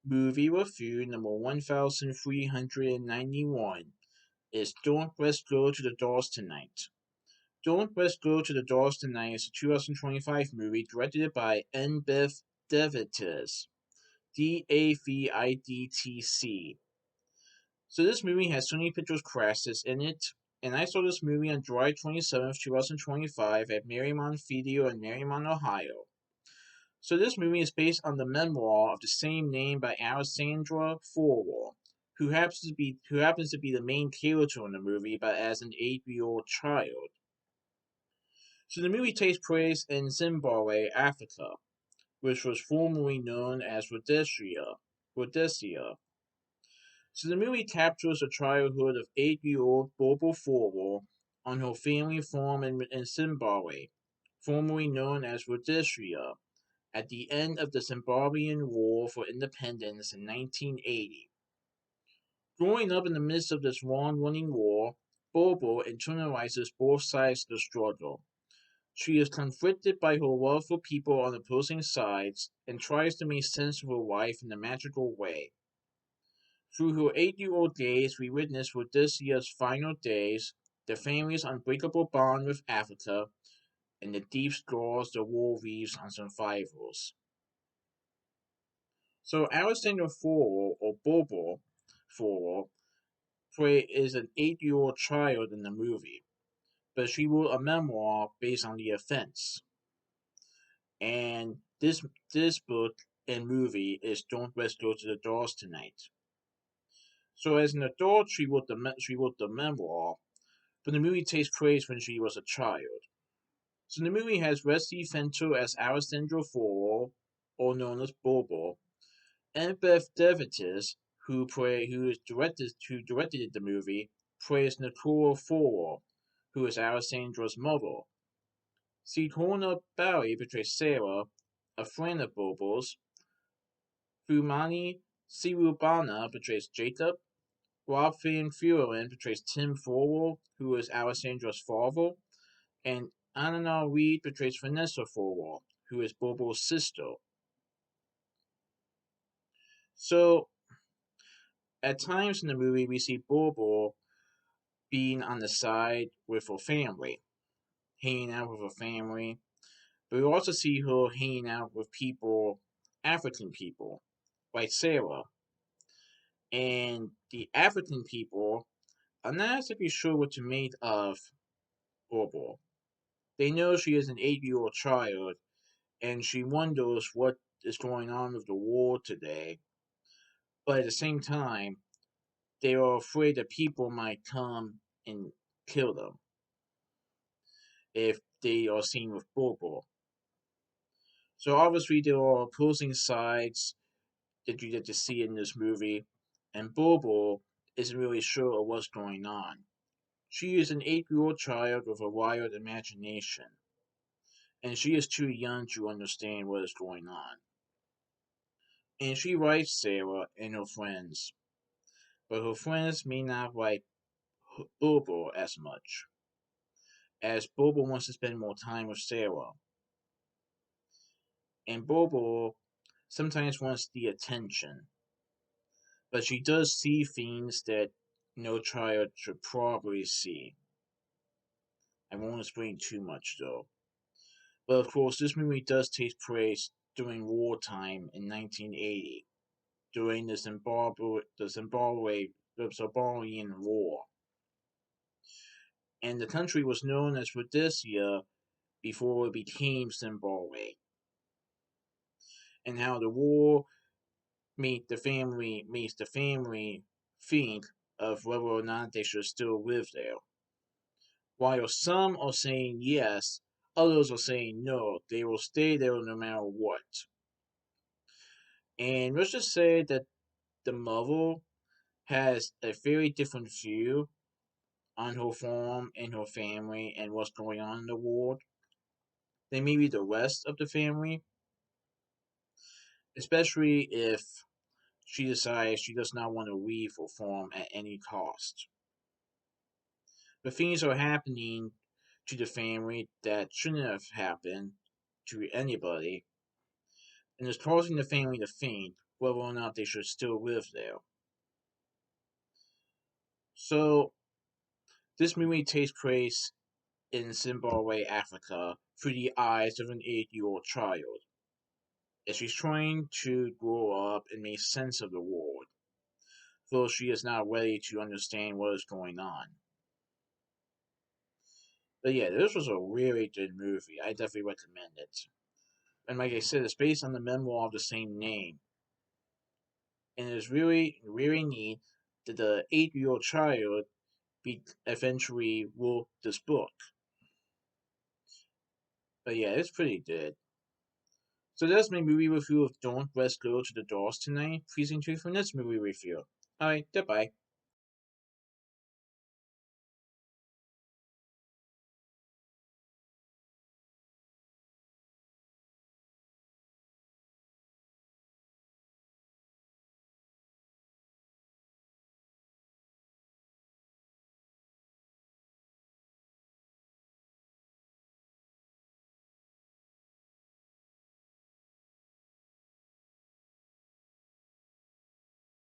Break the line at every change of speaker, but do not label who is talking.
Movie review number 1391 is Don't Let's Go to the Dolls Tonight. Don't Let's Go to the Dolls Tonight is a 2025 movie directed by Beth Davids. Davidtc. So this movie has Sony Pictures Classics in it, and I saw this movie on July 27th, 2025 at Mariemont Theatre in Mariemont, Ohio. So this movie is based on the memoir of the same name by Alexandra Forward, who happens to be the main character in the movie, but as an 8-year-old child. So the movie takes place in Zimbabwe, Africa, which was formerly known as Rhodesia. Rhodesia. So the movie captures the childhood of 8-year-old Bobo Forward on her family farm in Zimbabwe, formerly known as Rhodesia, at the end of the Zimbabwean War for Independence in 1980. Growing up in the midst of this long-running war, Bobo internalizes both sides of the struggle. She is conflicted by her love for people on opposing sides and tries to make sense of her life in a magical way. Through her 8-year-old days, we witness Rhodesia's final days, the family's unbreakable bond with Africa, and the deep scars the war leaves on survivors. So Alexander Forward, or Bobo Forward, is an 8-year-old child in the movie, but she wrote a memoir based on the events. And this book and movie is Don't Let's Go to the Dolls Tonight. So as an adult, she wrote the memoir, but the movie takes place when she was a child. So the movie has Wesley Fenter as Alexandra Forward, or known as Bobo, and Beth Davids, who directed the movie, plays Nicola Forward, who is Alexandra's mother. Sidhona Barry portrays Sarah, a friend of Bobo's. Fumani Sirubana portrays Jacob. Rob Van Furen portrays Tim Forward, who is Alexandra's father. And Anna Reed portrays Vanessa Forward, who is Bobo's sister. So, at times in the movie, we see Bobo being on the side with her family, hanging out with her family. But we also see her hanging out with people, African people, like Sarah. And the African people are not exactly sure what to make of Bobo. They know she is an 8-year-old child, and she wonders what is going on with the war today. But at the same time, they are afraid that people might come and kill them if they are seen with Bobo. So obviously there are opposing sides that you get to see in this movie, and Bobo isn't really sure of what's going on. She is an 8-year-old child with a wild imagination, and she is too young to understand what is going on. And she likes Sarah and her friends, but her friends may not like Bobo as much, as Bobo wants to spend more time with Sarah. And Bobo sometimes wants the attention, but she does see things that no child should probably see. I won't explain too much though. But of course, this movie does take place during wartime in 1980, during the Zimbabwean War. And the country was known as Rhodesia before it became Zimbabwe. And how the war makes the family think of whether or not they should still live there. While some are saying yes, others are saying no, they will stay there no matter what. And let's just say that the mother has a very different view on her farm and her family and what's going on in the world than maybe the rest of the family, especially if she decides she does not want to leave her farm at any cost. But things are happening to the family that shouldn't have happened to anybody, and it's causing the family to think, whether or not they should still live there. So, this movie takes place in Zimbabwe, Africa, through the eyes of an 8-year-old child, as she's trying to grow up and make sense of the world, though she is not ready to understand what is going on. But yeah, this was a really good movie. I definitely recommend it. And like I said, it's based on the memoir of the same name. And it's really, really neat that the 8-year-old child eventually wrote this book. But yeah, it's pretty good. So that's my movie review of Don't Let's Go to the Dolls tonight. Please enjoy for next movie review. Alright, goodbye.